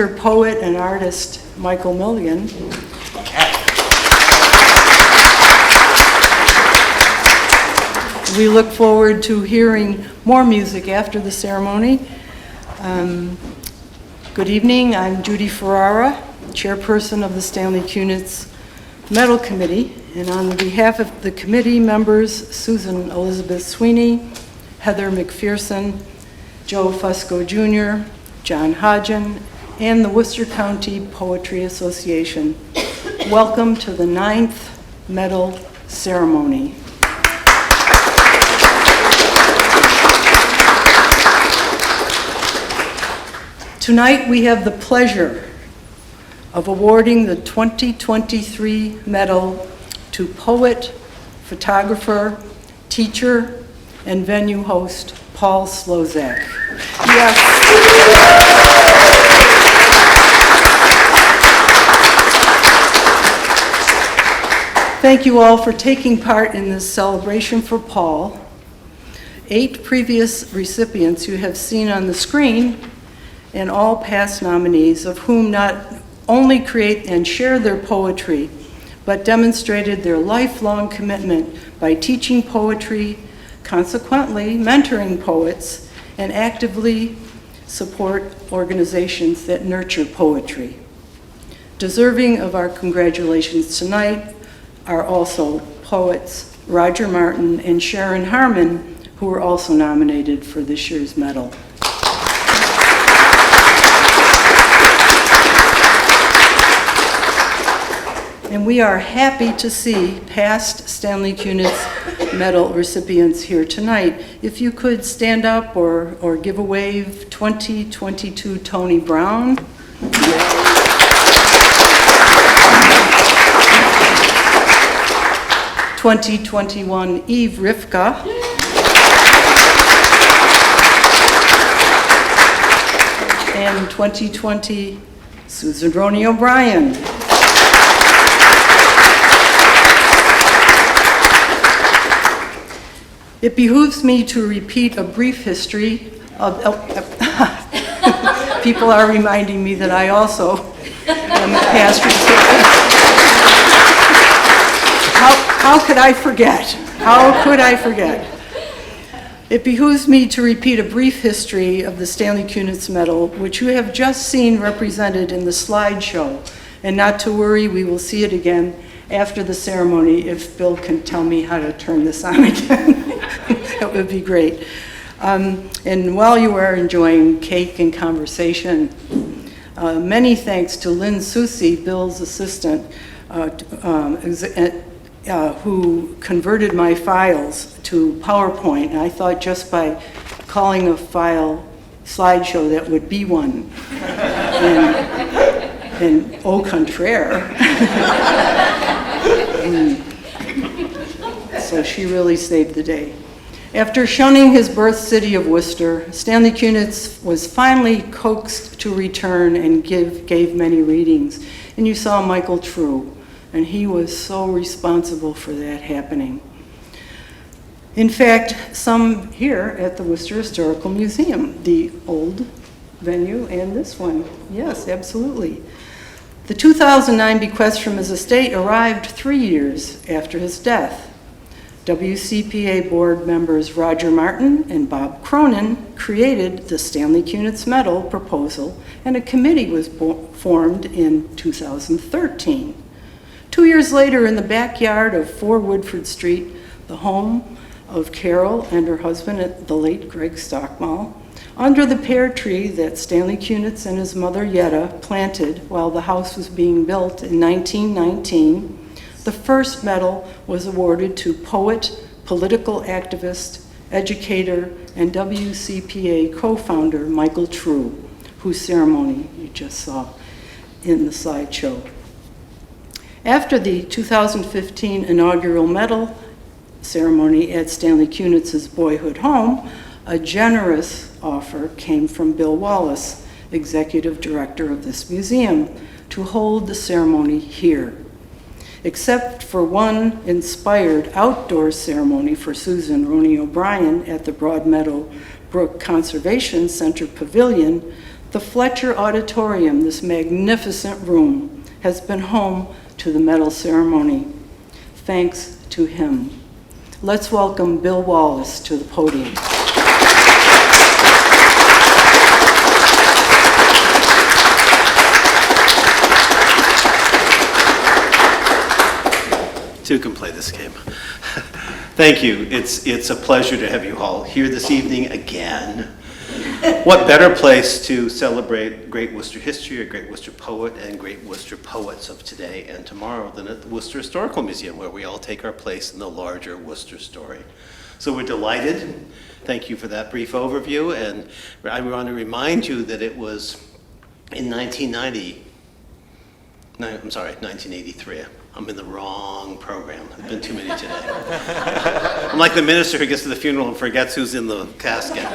Poet and artist Michael Milligan. We look forward to hearing more music after the ceremony. Good evening, I'm Judy Ferrara, chairperson of the Stanley Kunitz Medal Committee, and on behalf of the committee members, Susan Elizabeth Sweeney, Heather McPherson, Joe Fusco Jr., John Hodgen, and the Worcester County Poetry Association. Welcome to the 9th medal ceremony. Tonight we have the pleasure of awarding the 2023 medal to poet, photographer, teacher, and venue host Paul Szlosek. Yes. Thank you all for taking part in this celebration for Paul. 8 previous recipients you have seen on the screen, and all past nominees, of whom not only create and share their poetry, but demonstrated their lifelong commitment by teaching poetry, consequently mentoring poets, and actively support organizations that nurture poetry. Deserving of our congratulations tonight are also poets Roger Martin and Sharon Harmon, who were also nominated for this year's medal. And we are happy to see past Stanley Kunitz Medal recipients here tonight. If you could stand up or give a wave. 2022 Tony Brown. 2021 Eve Rivka. And 2020 Susan Roney O'Brien. It behooves me to repeat a brief history of, people are reminding me that I also am a past recipient. How could I forget? How could I forget? It behooves me to repeat a brief history of the Stanley Kunitz Medal, which you have just seen represented in the slideshow. And not to worry, we will see it again after the ceremony if Bill can tell me how to turn this on again. That would be great. And while you are enjoying cake and conversation, many thanks to Lynn Susi, Bill's assistant, who converted my files to PowerPoint. And I thought just by calling a file slideshow that would be one. And au contraire. So she really saved the day. After shunning his birth city of Worcester, Stanley Kunitz was finally coaxed to return and gave many readings. And you saw Michael True, and he was so responsible for that happening. In fact, some here at the Worcester Historical Museum, the old venue and this one. Yes, absolutely. The 2009 bequest from his estate arrived 3 years after his death. WCPA board members Roger Martin and Bob Cronin created the Stanley Kunitz Medal proposal, and a committee was formed in 2013. 2 years later, in the backyard of 4 Woodford Street, the home of Carol and her husband, the late Greg Stockmall, under the pear tree that Stanley Kunitz and his mother Yetta planted while the house was being built in 1919, the first medal was awarded to poet, political activist, educator, and WCPA co-founder Michael True, whose ceremony you just saw in the slideshow. After the 2015 inaugural medal ceremony at Stanley Kunitz's boyhood home, a generous offer came from Bill Wallace, executive director of this museum, to hold the ceremony here. Except for one inspired outdoor ceremony for Susan Roney O'Brien at the Broadmeadow Brook Conservation Center Pavilion, The Fletcher Auditorium, this magnificent room, has been home to the medal ceremony. Thanks to him. Let's welcome Bill Wallace to the podium. Two can play this game. Thank you. It's a pleasure to have you all here this evening again. What better place to celebrate great Worcester history, a great Worcester poet, and great Worcester poets of today and tomorrow than at the Worcester Historical Museum, where we all take our place in the larger Worcester story. So we're delighted. Thank you for that brief overview. And I want to remind you that it was in 1983. I'm in the wrong program. There's been too many today. I'm like the minister who gets to the funeral and forgets who's in the casket.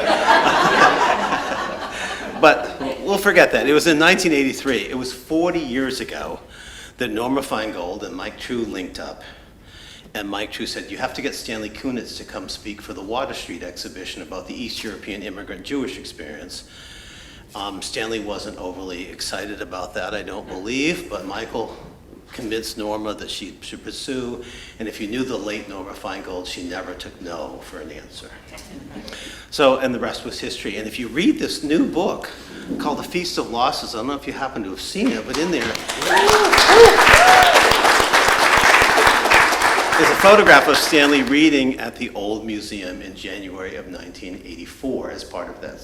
But we'll forget that. It was in 1983. It was 40 years ago that Norma Feingold and Mike True linked up. And Mike True said, you have to get Stanley Kunitz to come speak for the Water Street exhibition about the East European immigrant Jewish experience. Stanley wasn't overly excited about that, I don't believe, but Michael convinced Norma that she should pursue, and if you knew the late Norma Feingold, she never took no for an answer. So, and the rest was history. And if you read this new book called The Feast of Losses, I don't know if you happen to have seen it, but in there is a photograph of Stanley reading at the Old Museum in January of 1984 as part of that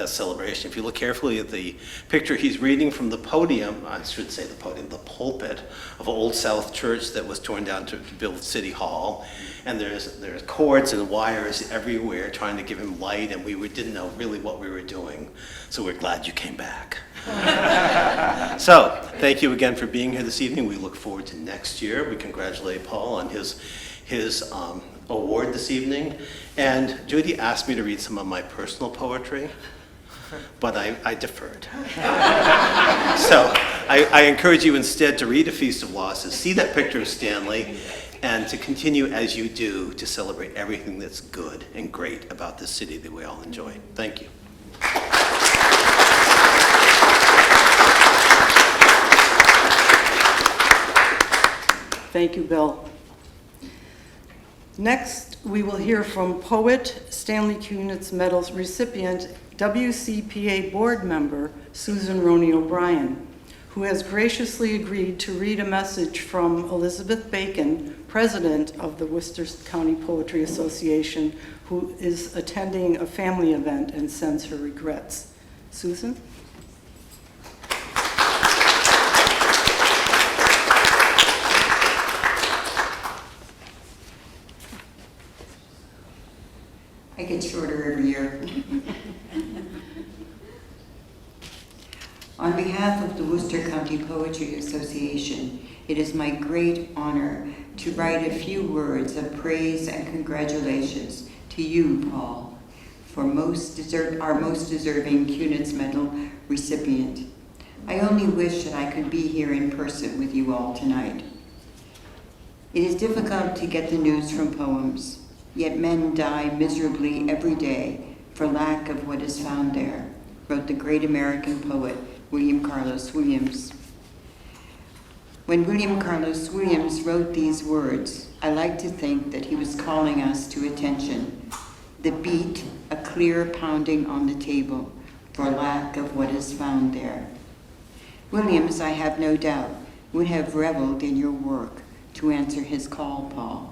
celebration. If you look carefully at the picture, he's reading from the podium, I should say the podium, the pulpit of Old South Church that was torn down to build City Hall. And there's cords and wires everywhere trying to give him light, and we didn't know really what we were doing. So we're glad you came back. So thank you again for being here this evening. We look forward to next year. We congratulate Paul on his award this evening. And Judy asked me to read some of my personal poetry, but I deferred. So I encourage you instead to read A Feast of Losses, see that picture of Stanley, and to continue as you do to celebrate everything that's good and great about this city that we all enjoy. Thank you. Thank you, Bill. Next, we will hear from poet, Stanley Kunitz Medals recipient, WCPA board member, Susan Roney O'Brien, who has graciously agreed to read a message from Elizabeth Bacon, president of the Worcester County Poetry Association, who is attending a family event and sends her regrets. Susan? I get shorter every year. On behalf of the Worcester County Poetry Association, it is my great honor to write a few words of praise and congratulations to you, Paul, for our most deserving Kunitz Medal recipient. I only wish that I could be here in person with you all tonight. It is difficult to get the news from poems. Yet men die miserably every day for lack of what is found there, wrote the great American poet, William Carlos Williams. When William Carlos Williams wrote these words, I like to think that he was calling us to attention. The beat, a clear pounding on the table for lack of what is found there. Williams, I have no doubt, would have reveled in your work to answer his call, Paul.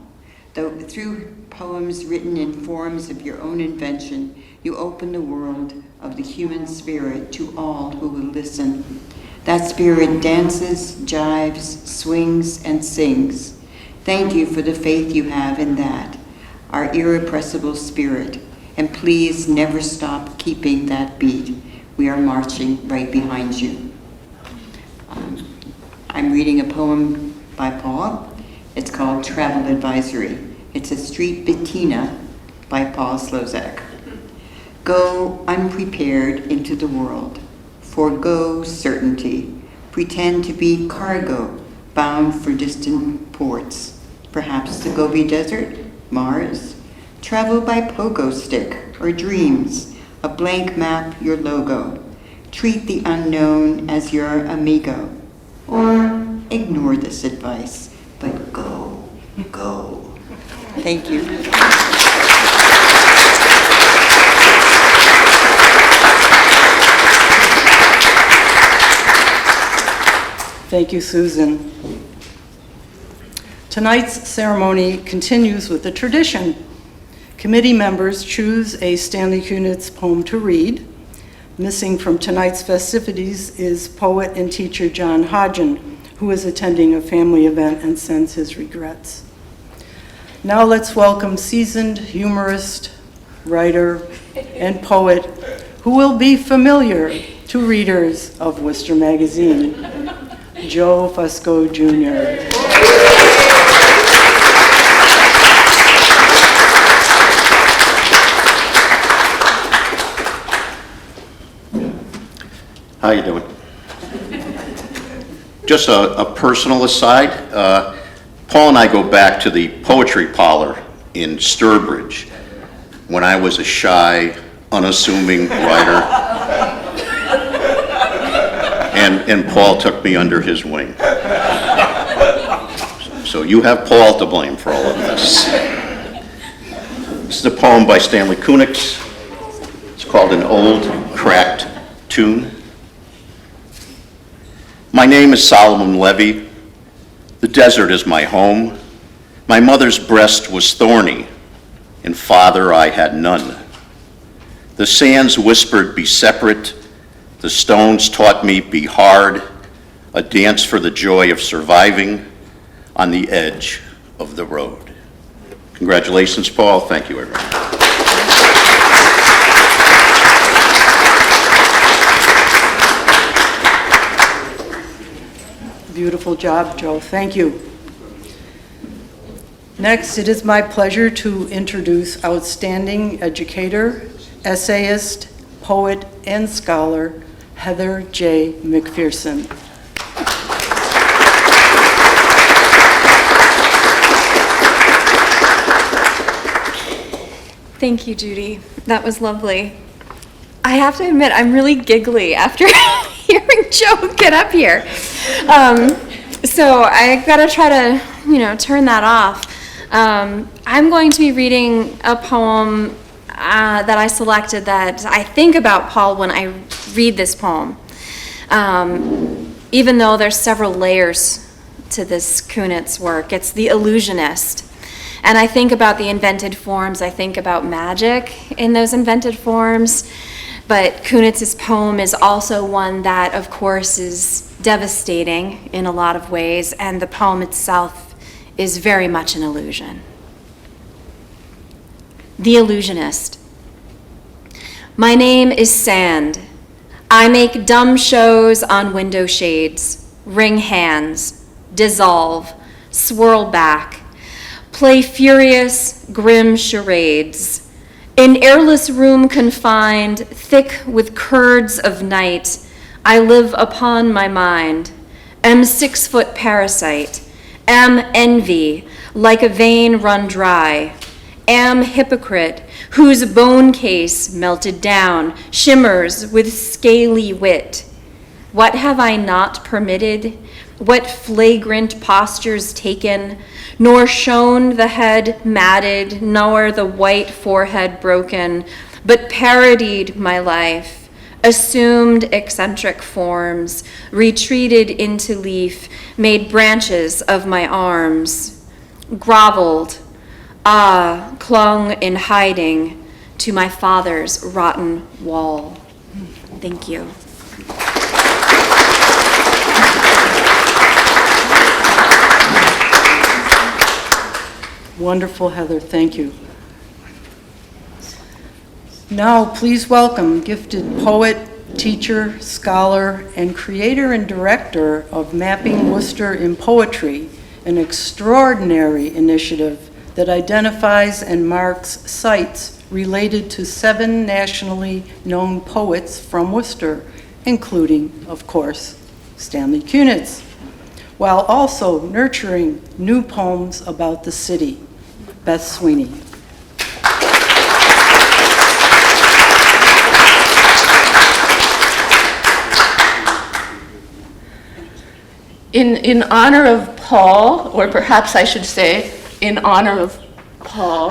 Though through poems written in forms of your own invention, you open the world of the human spirit to all who will listen. That spirit dances, jives, swings, and sings. Thank you for the faith you have in that, our irrepressible spirit, and please never stop keeping that beat. We are marching right behind you. I'm reading a poem by Paul. It's called Travel Advisory. It's a street Bettina by Paul Szlosek. Go unprepared into the world. Forgo certainty. Pretend to be cargo bound for distant ports. Perhaps the Gobi Desert, Mars. Travel by pogo stick or dreams. A blank map, your logo. Treat the unknown as your amigo, or ignore this advice, but go, go. Thank you. Thank you, Susan. Tonight's ceremony continues with the tradition. Committee members choose a Stanley Kunitz poem to read. Missing from tonight's festivities is poet and teacher John Hodgen, who is attending a family event and sends his regrets. Now let's welcome seasoned humorist, writer, and poet who will be familiar to readers of Worcester Magazine, Joe Fusco Jr. How you doing? Just a personal aside, Paul and I go back to the poetry parlor in Sturbridge when I was a shy, unassuming writer, and Paul took me under his wing. So you have Paul to blame for all of this. This is a poem by Stanley Kunitz. It's called An Old Cracked Tune. My name is Solomon Levy. The desert is my home. My mother's breast was thorny, and father I had none. The sands whispered, be separate. The stones taught me, be hard. A dance for the joy of surviving on the edge of the road. Congratulations, Paul. Thank you, everyone. Beautiful job, Joe. Thank you. Next, it is my pleasure to introduce outstanding educator, essayist, poet, and scholar, Heather J. McPherson. Thank you, Judy. That was lovely. I have to admit, I'm really giggly after hearing Joe get up here. So I gotta try to, turn that off. I'm going to be reading a poem that I selected that I think about Paul when I read this poem. Even though there's several layers to this Kunitz work, it's The Illusionist. And I think about the invented forms, I think about magic in those invented forms. But Kunitz's poem is also one that, of course, is devastating in a lot of ways, and the poem itself is very much an illusion. The Illusionist. My name is Sand. I make dumb shows on window shades, wring hands, dissolve, swirl back, play furious, grim charades. In airless room confined, thick with curds of night, I live upon my mind, am 6-foot parasite, am envy, like a vein run dry, am hypocrite, whose bone case melted down, shimmers with scaly wit. What have I not permitted? What flagrant postures taken, nor shown the head matted, nor the white forehead broken, but parodied my life, assumed eccentric forms, retreated into leaf, made branches of my arms, groveled, clung in hiding to my father's rotten wall. Thank you. Wonderful, Heather. Thank you. Now, please welcome gifted poet, teacher, scholar, and creator and director of Mapping Worcester in Poetry, an extraordinary initiative that identifies and marks sites related to 7 nationally known poets from Worcester, including, of course, Stanley Kunitz, while also nurturing new poems about the city. Beth Sweeney. In honor of Paul, or perhaps I should say, in honor of Paul,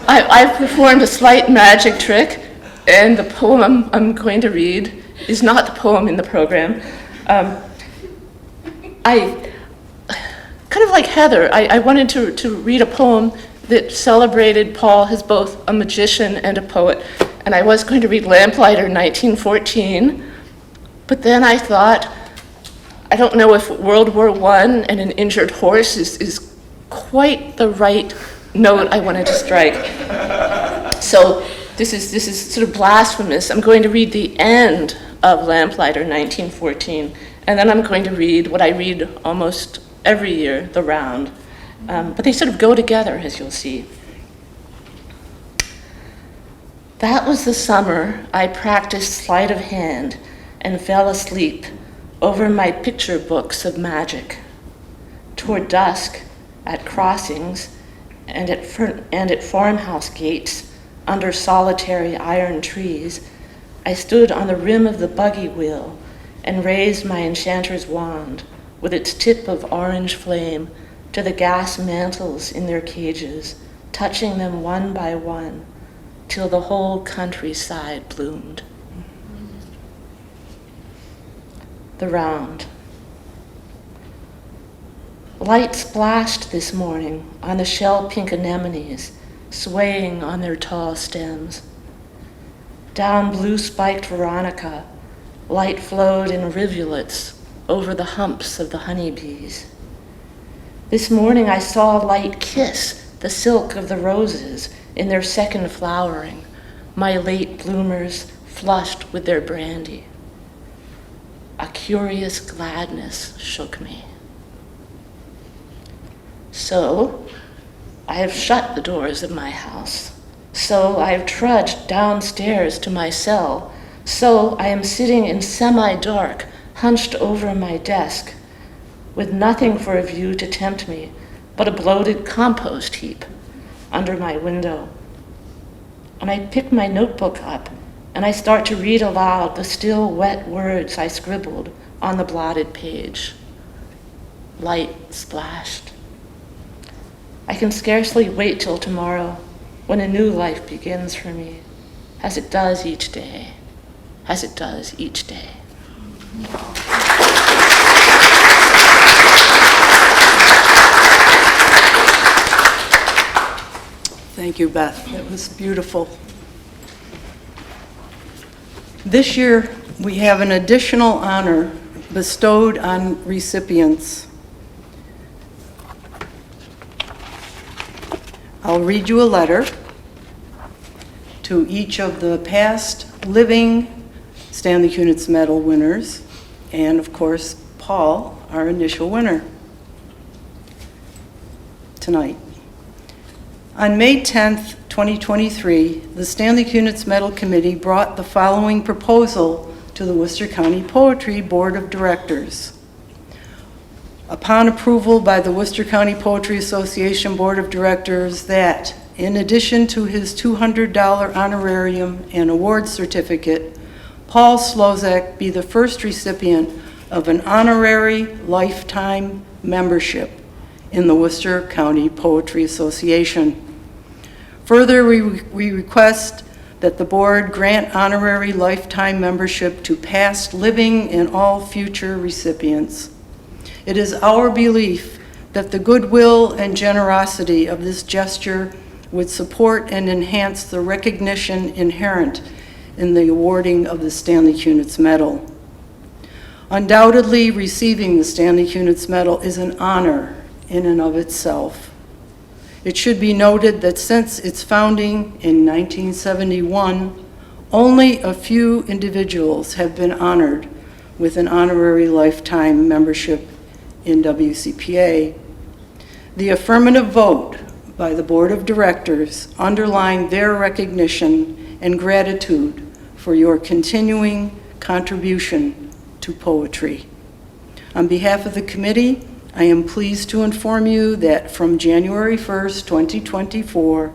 I've performed a slight magic trick, and the poem I'm going to read is not the poem in the program. I, kind of like Heather, I wanted to read a poem that celebrated Paul as both a magician and a poet, and I was going to read Lamplighter 1914, but then I thought, I don't know if World War I and an injured horse is quite the right note I wanted to strike. So this is sort of blasphemous. I'm going to read the end of Lamplighter 1914, and then I'm going to read what I read almost every year, The Round. But they sort of go together, as you'll see. That was the summer I practiced sleight of hand and fell asleep over my picture books of magic. Toward dusk, at crossings and at farmhouse gates under solitary iron trees, I stood on the rim of the buggy wheel and raised my enchanter's wand with its tip of orange flame to the gas mantles in their cages, touching them one by one till the whole countryside bloomed. The Round. Light splashed this morning on the shell-pink anemones, swaying on their tall stems. Down blue-spiked veronica, light flowed in rivulets over the humps of the honeybees. This morning I saw light kiss the silk of the roses in their second flowering, my late bloomers flushed with their brandy. A curious gladness shook me. So I have shut the doors of my house. So I have trudged downstairs to my cell. So I am sitting in semi-dark, hunched over my desk, with nothing for a view to tempt me but a bloated compost heap under my window. And I pick my notebook up and I start to read aloud the still wet words I scribbled on the blotted page. Light splashed. I can scarcely wait till tomorrow when a new life begins for me, as it does each day, as it does each day. Thank you, Beth. That was beautiful. This year, we have an additional honor bestowed on recipients. I'll read you a letter to each of the past living Stanley Kunitz Medal winners, and of course, Paul, our initial winner tonight. On May 10th, 2023, the Stanley Kunitz Medal Committee brought the following proposal to the Worcester County Poetry Board of Directors. Upon approval by the Worcester County Poetry Association Board of Directors that, in addition to his $200 honorarium and award certificate, Paul Szlosek be the first recipient of an honorary lifetime membership in the Worcester County Poetry Association. Further, we request that the board grant honorary lifetime membership to past living and all future recipients. It is our belief that the goodwill and generosity of this gesture would support and enhance the recognition inherent in the awarding of the Stanley Kunitz Medal. Undoubtedly, receiving the Stanley Kunitz Medal is an honor in and of itself. It should be noted that since its founding in 1971, only a few individuals have been honored with an honorary lifetime membership in WCPA. The affirmative vote by the Board of Directors underlined their recognition and gratitude for your continuing contribution to poetry. On behalf of the committee, I am pleased to inform you that from January 1st, 2024,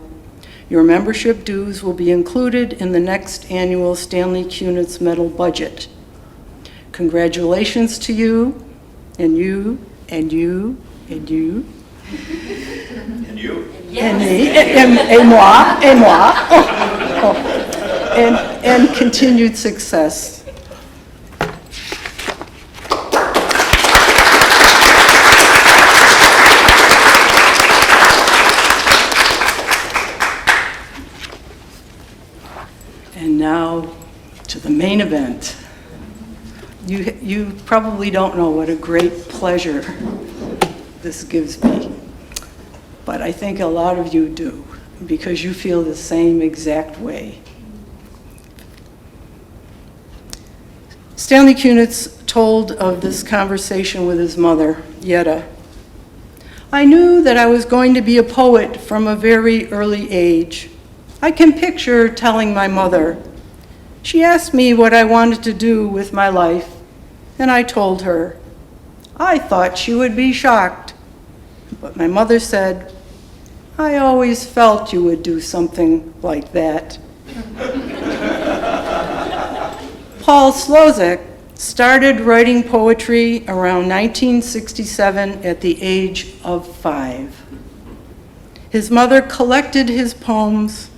your membership dues will be included in the next annual Stanley Kunitz Medal budget. Congratulations to you, and you, and you, and you. And you? And me, et moi, et moi. And continued success. And now to the main event. You probably don't know what a great pleasure this gives me, but I think a lot of you do, because you feel the same exact way. Stanley Kunitz told of this conversation with his mother, Yetta. I knew that I was going to be a poet from a very early age. I can picture telling my mother. She asked me what I wanted to do with my life, and I told her. I thought she would be shocked, but my mother said, I always felt you would do something like that. Paul Szlosek started writing poetry around 1967 at the age of 5. His mother collected his poems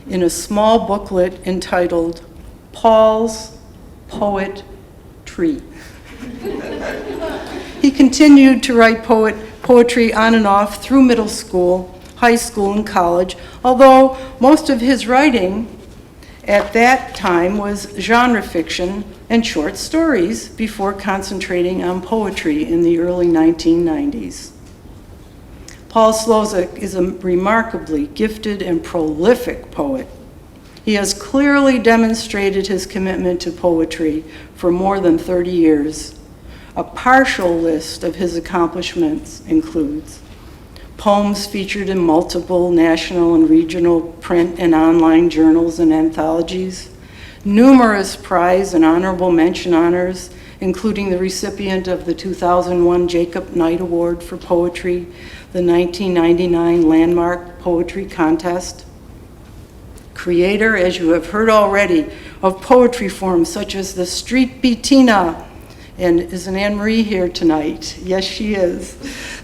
in a small booklet entitled Paul's Poet Tree. He continued to write poetry on and off through middle school, high school, and college, although most of his writing at that time was genre fiction and short stories before concentrating on poetry in the early 1990s. Paul Szlosek is a remarkably gifted and prolific poet. He has clearly demonstrated his commitment to poetry for more than 30 years. A partial list of his accomplishments includes poems featured in multiple national and regional print and online journals and anthologies, numerous prize and honorable mention honors, including the recipient of the 2001 Jacob Knight Award for Poetry, the 1999 Landmark Poetry Contest, creator, as you have heard already, of poetry forms such as the Street Bettina, and isn't Anne Marie here tonight? Yes, she is.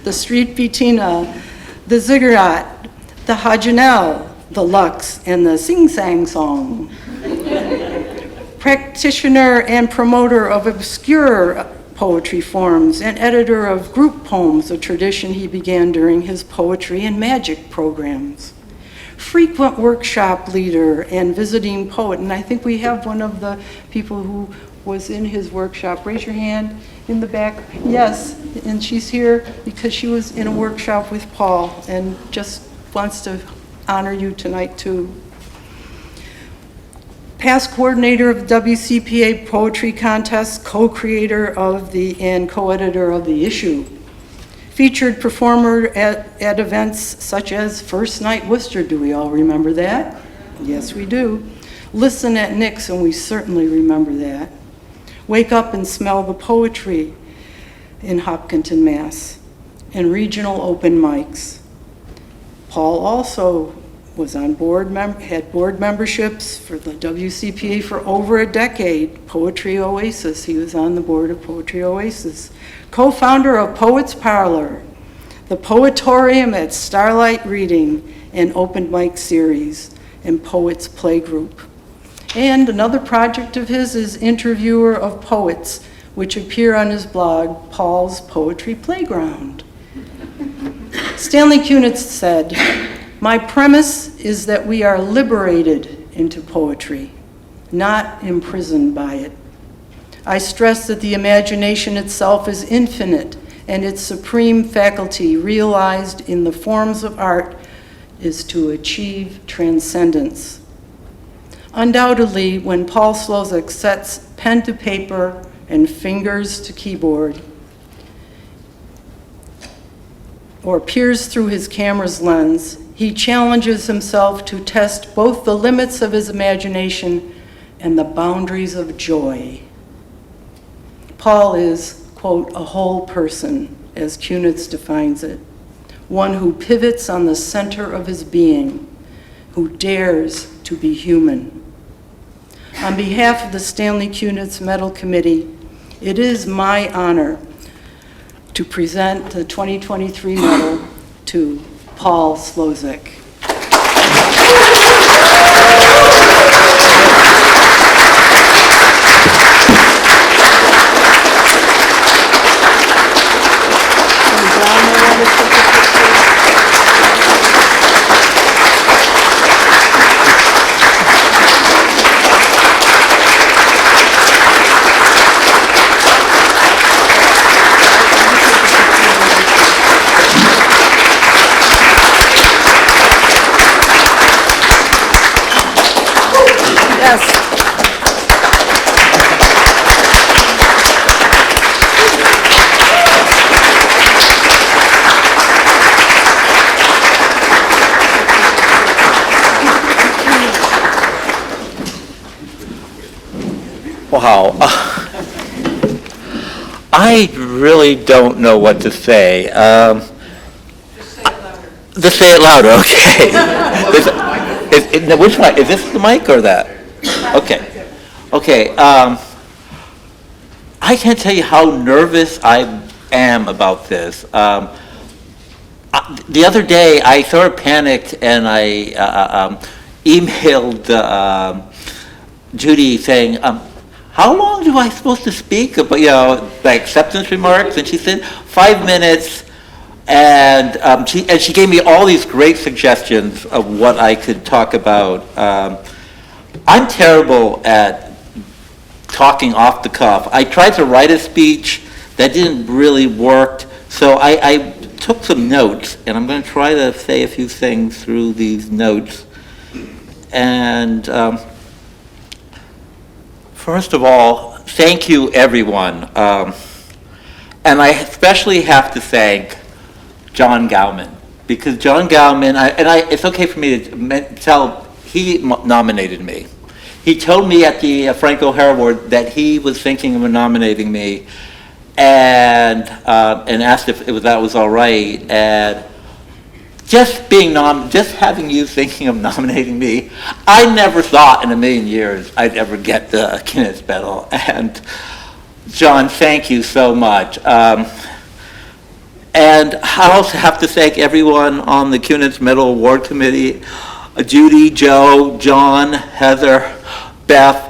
The Street Bettina, the Ziggurat, the Hajanel, the Lux, and the Sing Sang Song. Practitioner and promoter of obscure poetry forms and editor of group poems, a tradition he began during his poetry and magic programs. Frequent workshop leader and visiting poet, and I think we have one of the people who was in his workshop. Raise your hand in the back. Yes, and she's here because she was in a workshop with Paul and just wants to honor you tonight too. Past coordinator of the WCPA Poetry Contest, co-creator of and co-editor of The Issue. Featured performer at events such as First Night Worcester. Do we all remember that? Yes, we do. Listen at Nick's, and we certainly remember that. Wake Up and Smell the Poetry in Hopkinton, Mass. And regional open mics. Paul also was on board, had board memberships for the WCPA for over a decade. Poetry Oasis, he was on the board of Poetry Oasis. Co-founder of Poets Parlor, the Poetorium at Starlight Reading, and open mic series, and Poets Playgroup. And another project of his is interviewer of poets, which appear on his blog, Paul's Poetry Playground. Stanley Kunitz said, "My premise is that we are liberated into poetry, not imprisoned by it. I stress that the imagination itself is infinite, and its supreme faculty, realized in the forms of art, is to achieve transcendence." Undoubtedly, when Paul Szlosek sets pen to paper and fingers to keyboard, or peers through his camera's lens, he challenges himself to test both the limits of his imagination and the boundaries of joy. Paul is, quote, a whole person, as Kunitz defines it, one who pivots on the center of his being, who dares to be human. On behalf of the Stanley Kunitz Medal Committee It is my honor to present the 2023 medal to Paul Szlosek. Yes. Wow. I really don't know what to say. Just say it louder, okay. Which mic? Is this the mic or that? Okay. Okay. I can't tell you how nervous I am about this. The other day, I sort of panicked and I emailed Judy saying, how long do I supposed to speak about, the acceptance remarks? And she said, 5 minutes. And she gave me all these great suggestions of what I could talk about. I'm terrible at talking off the cuff. I tried to write a speech that didn't really work, so I took some notes, and I'm going to try to say a few things through these notes. And first of all, thank you, everyone. And I especially have to thank John Gauman, because John Gauman, it's okay for me to tell, he nominated me. He told me at the Frank O'Hara Award that he was thinking of nominating me, and asked if that was all right. And just having you thinking of nominating me, I never thought in a million years I'd ever get the Kunitz medal. And John, thank you so much. And I also have to thank everyone on the Kunitz Medal Award Committee, Judy, Joe, John, Heather, Beth.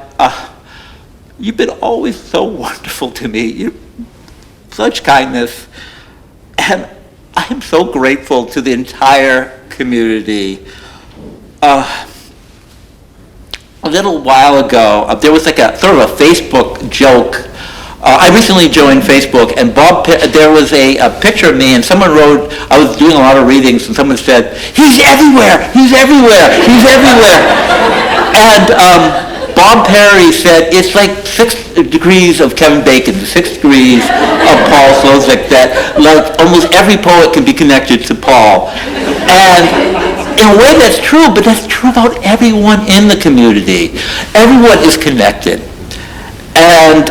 You've been always so wonderful to me. Such kindness. And I am so grateful to the entire community. A little while ago, there was like a sort of a Facebook joke. I recently joined Facebook, and there was a picture of me, and someone wrote, I was doing a lot of readings, and someone said, he's everywhere, he's everywhere, he's everywhere. And Bob Perry said, it's like 6 degrees of Kevin Bacon, 6 degrees of Paul Szlosek, that like almost every poet can be connected to Paul. And in a way that's true, but that's true about everyone in the community. Everyone is connected. And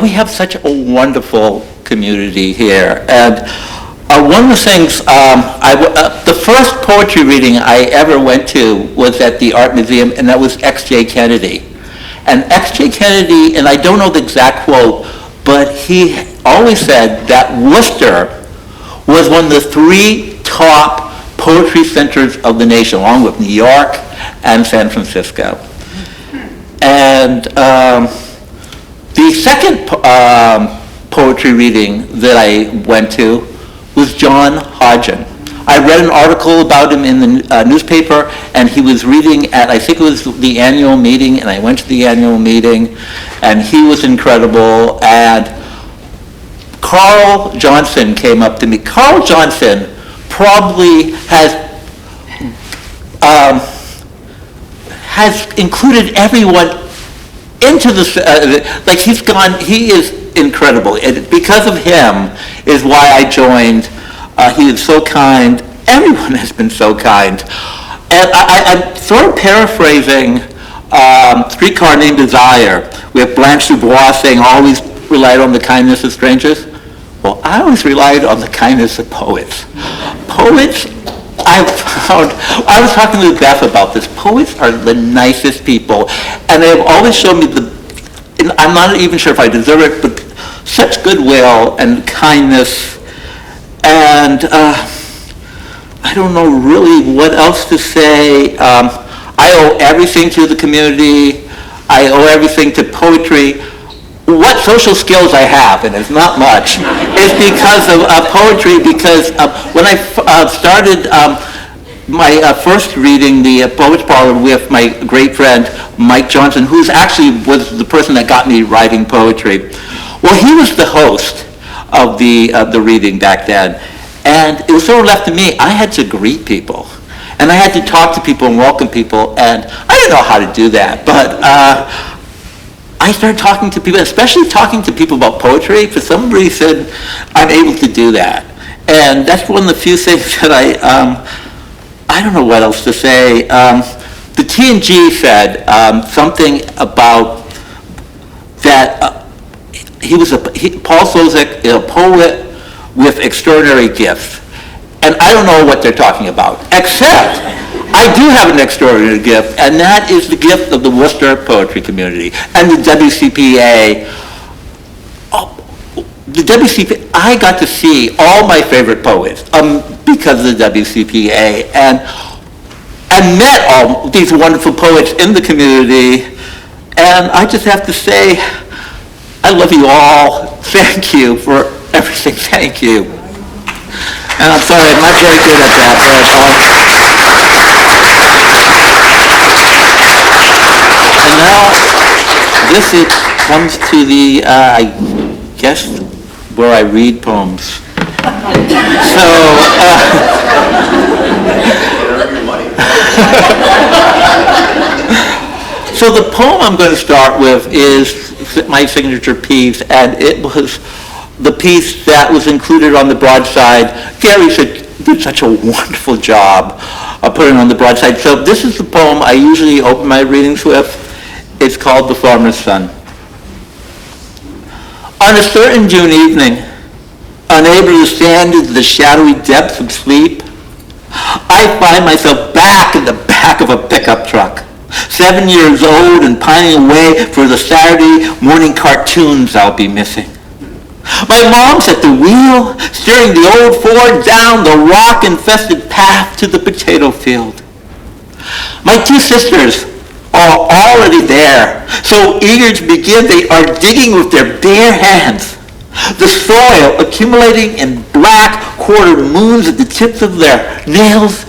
we have such a wonderful community here. And one of the things, the first poetry reading I ever went to was at the Art Museum, and that was X.J. Kennedy. And X.J. Kennedy, and I don't know the exact quote, but he always said that Worcester was one of the 3 top poetry centers of the nation, along with New York and San Francisco. And the second poetry reading that I went to was John Hodgin. I read an article about him in the newspaper, and he was reading at, I think it was the annual meeting, and I went to the annual meeting, and he was incredible. And Carl Johnson came up to me. Carl Johnson probably has included everyone into this, he is incredible. Because of him is why I joined. He is so kind. Everyone has been so kind. And I'm sort of paraphrasing Streetcar Named Desire. We have Blanche Dubois saying, always relied on the kindness of strangers. Well, I always relied on the kindness of poets. Poets, I was talking to Beth about this. Poets are the nicest people, and they have always shown me I'm not even sure if I deserve it, but such goodwill and kindness, and I don't know really what else to say. I owe everything to the community. I owe everything to poetry. What social skills I have, and it's not much, is because of poetry, because when I started my first reading, the Poets Parlor, with my great friend Mike Johnson, who's actually was the person that got me writing poetry. Well, he was the host of the reading back then, and it was sort of left to me. I had to greet people, and I had to talk to people and welcome people, and I didn't know how to do that, but I started talking to people, especially talking to people about poetry. For some reason, I'm able to do that, and that's one of the few things that I don't know what else to say. The TNG said something about that Paul Szlosek is a poet with extraordinary gifts. And I don't know what they're talking about, except I do have an extraordinary gift, and that is the gift of the Worcester poetry community and the WCPA. The WCPA, I got to see all my favorite poets because of the WCPA, and met all these wonderful poets in the community, and I just have to say, I love you all. Thank you for everything. Thank you. And I'm sorry, I'm not very good at that, but and now this comes to the, I guess, where I read poems. So, so the poem I'm going to start with is my signature piece, and it was the piece that was included on the broadside. Gary did such a wonderful job of putting on the broadside. So this is the poem I usually open my readings with. It's called The Farmer's Son. On a certain June evening, unable to stand into the shadowy depths of sleep, I find myself back in the back of a pickup truck, 7 years old and pining away for the Saturday morning cartoons I'll be missing. My mom's at the wheel, steering the old Ford down the rock-infested path to the potato field. My two sisters are already there, so eager to begin, they are digging with their bare hands, the soil accumulating in black quarter moons at the tips of their nails.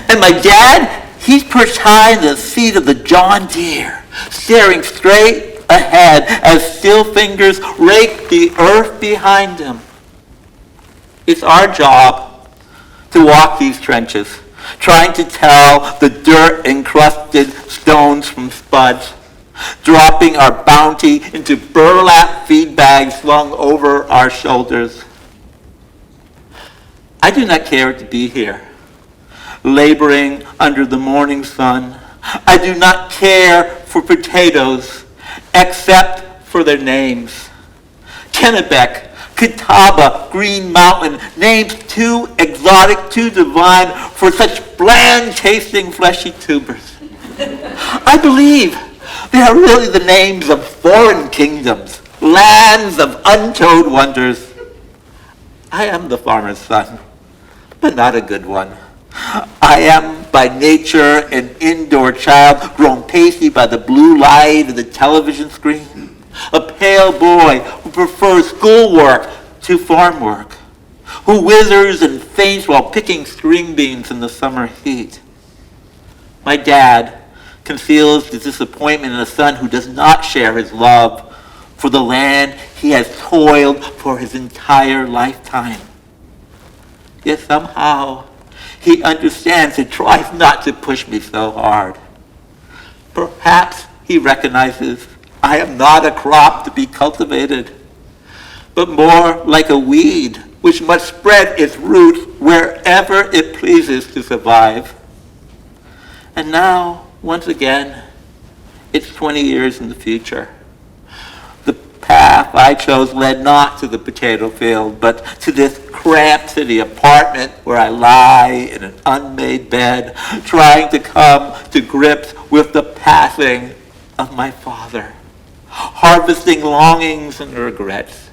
And my dad, he's perched high in the seat of the John Deere, staring straight ahead as still fingers rake the earth behind him. It's our job to walk these trenches, trying to tell the dirt-encrusted stones from spuds, dropping our bounty into burlap feed bags slung over our shoulders. I do not care to be here, laboring under the morning sun. I do not care for potatoes, except for their names. Kennebec, Catawba, Green Mountain, names too exotic, too divine for such bland-tasting fleshy tubers. I believe they are really the names of foreign kingdoms, lands of untold wonders. I am the farmer's son, but not a good one. I am by nature an indoor child, grown pasty by the blue light of the television screen. A pale boy who prefers schoolwork to farm work, who withers and faints while picking string beans in the summer heat. My dad conceals his disappointment in a son who does not share his love for the land he has toiled for his entire lifetime. Yet somehow, he understands and tries not to push me so hard. Perhaps he recognizes I am not a crop to be cultivated, but more like a weed which must spread its roots wherever it pleases to survive. And now, once again, it's 20 years in the future. The path I chose led not to the potato field, but to this cramped city apartment where I lie in an unmade bed, trying to come to grips with the passing of my father. harvesting longings and regrets.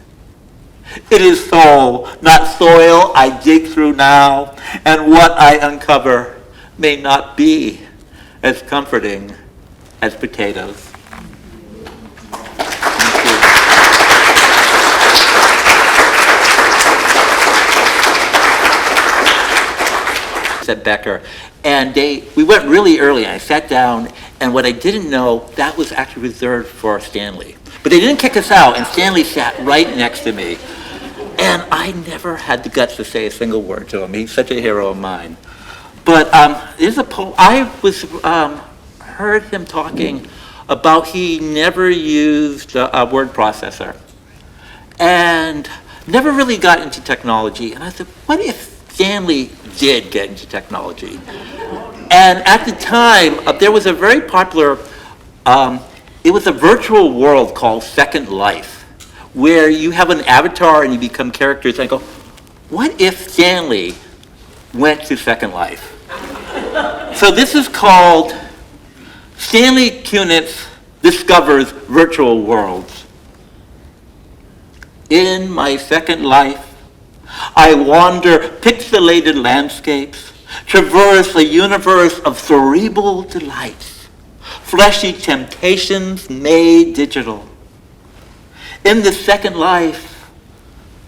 It is soul, not soil, I dig through now, and what I uncover may not be as comforting as potatoes. Said Becker, and we went really early, and I sat down, and what I didn't know, that was actually reserved for Stanley. But they didn't kick us out, and Stanley sat right next to me. And I never had the guts to say a single word to him. He's such a hero of mine. But there's a poem, heard him talking about he never used a word processor and never really got into technology. And I said, what if Stanley did get into technology? And at the time, there was a very popular, it was a virtual world called Second Life, where you have an avatar and you become characters. And I go, what if Stanley went to Second Life? So this is called Stanley Kunitz Discovers Virtual Worlds. In my second life, I wander pixelated landscapes, traverse a universe of cerebral delights, fleshy temptations made digital. In the second life,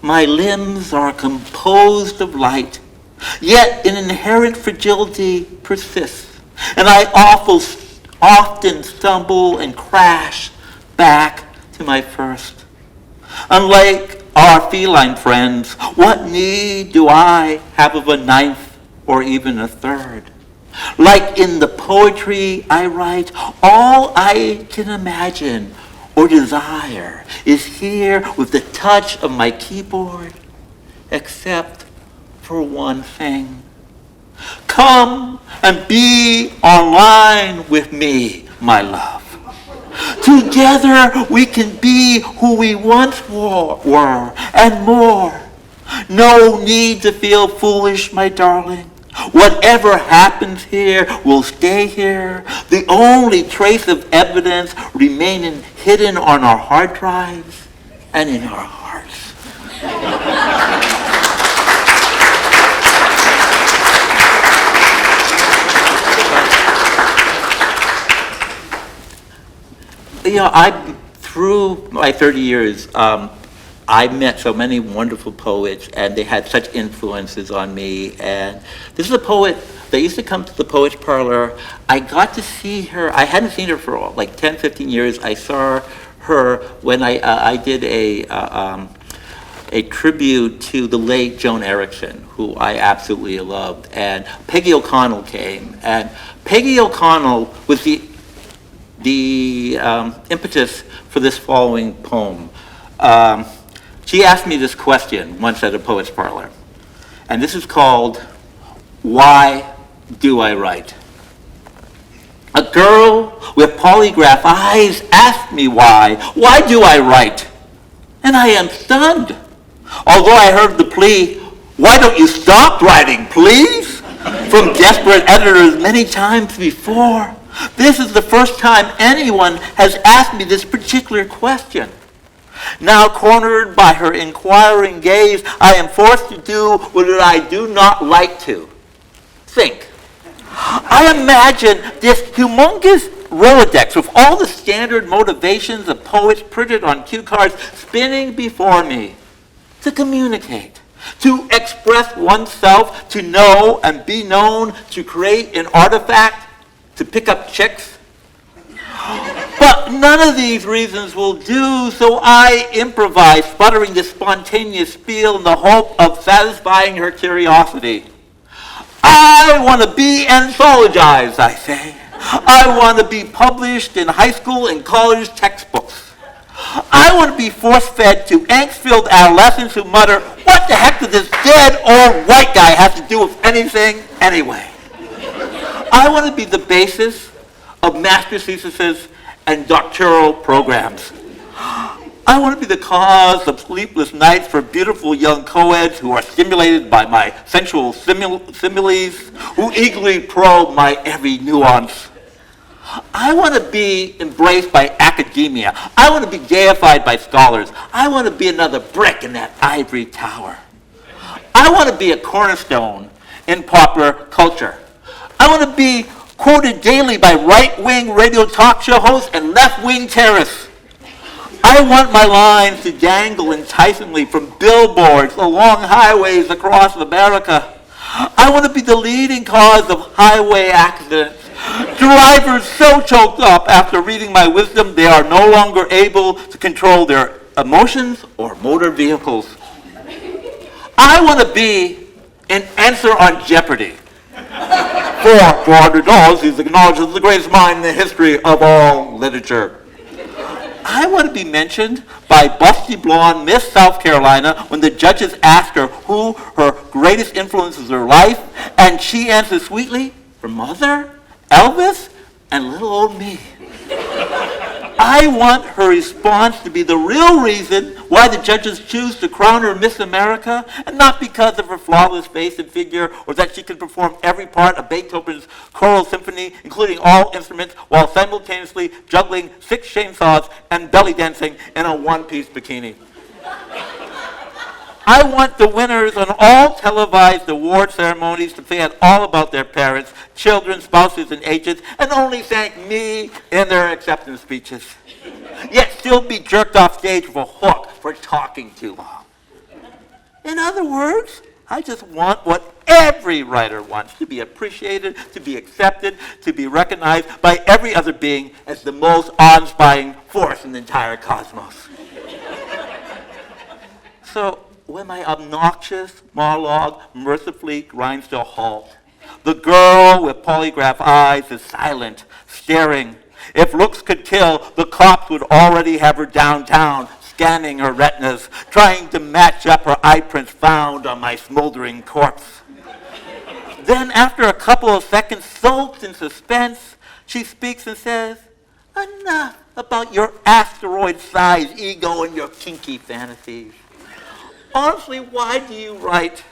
my limbs are composed of light, yet an inherent fragility persists, and I often stumble and crash back to my first. Unlike our feline friends, what need do I have of a ninth or even a third? Like in the poetry I write, all I can imagine or desire is here with the touch of my keyboard, except for one thing. Come and be online with me, my love. Together we can be who we once were and more. No need to feel foolish, my darling. Whatever happens here will stay here. The only trace of evidence remaining hidden on our hard drives and in our hearts. You know, through my 30 years, I met so many wonderful poets, and they had such influences on me. And this is a poet that used to come to the Poets Parlor. I got to see her. I hadn't seen her for like 10, 15 years. I saw her when I did a tribute to the late Joan Erickson, who I absolutely loved. And Peggy O'Connell came, and Peggy O'Connell was the impetus for this following poem. She asked me this question once at a Poets Parlor, and this is called, Why Do I Write? A girl with polygraph eyes asked me why do I write? And I am stunned. Although I heard the plea, why don't you stop writing, please? From desperate editors many times before. This is the first time anyone has asked me this particular question. Now cornered by her inquiring gaze, I am forced to do what I do not like to. Think. I imagine this humongous Rolodex with all the standard motivations of poets printed on cue cards spinning before me. To communicate, to express oneself, to know and be known, to create an artifact, to pick up chicks. But none of these reasons will do, so I improvise, sputtering this spontaneous spiel in the hope of satisfying her curiosity. I want to be anthologized, I say. I want to be published in high school and college textbooks. I want to be force-fed to angst-filled adolescents who mutter, what the heck does this dead old white guy have to do with anything anyway? I want to be the basis of master's theses and doctoral programs. I want to be the cause of sleepless nights for beautiful young co-eds who are stimulated by my sensual similes, who eagerly probe my every nuance. I want to be embraced by academia. I want to be deified by scholars. I want to be another brick in that ivory tower. I want to be a cornerstone in popular culture. I want to be quoted daily by right-wing radio talk show hosts and left-wing terrorists. I want my lines to dangle enticingly from billboards along highways across America. I want to be the leading cause of highway accidents. Drivers so choked up after reading my wisdom they are no longer able to control their emotions or motor vehicles. I want to be an answer on Jeopardy! For $400, he's acknowledged as the greatest mind in the history of all literature. I want to be mentioned by busty blonde Miss South Carolina when the judges ask her who her greatest influences in her life, and she answers sweetly, her mother, Elvis, and little old me. I want her response to be the real reason why the judges choose to crown her Miss America, and not because of her flawless face and figure, or that she can perform every part of Beethoven's choral symphony, including all instruments, while simultaneously juggling 6 chainsaws and belly dancing in a one-piece bikini. I want the winners on all televised award ceremonies to forget all about their parents, children, spouses, and agents, and only thank me in their acceptance speeches. Yet still be jerked off stage with a hook for talking too long. In other words, I just want what every writer wants, to be appreciated, to be accepted, to be recognized by every other being as the most awe-inspiring force in the entire cosmos. So, when my obnoxious monologue mercifully grinds to a halt, the girl with polygraph eyes is silent, staring. If looks could kill, the cops would already have her downtown, scanning her retinas, trying to match up her eye prints found on my smoldering corpse. Then, after a couple of seconds soaked in suspense, she speaks and says, "Enough about your asteroid-sized ego and your kinky fantasies. Honestly, why do you write?"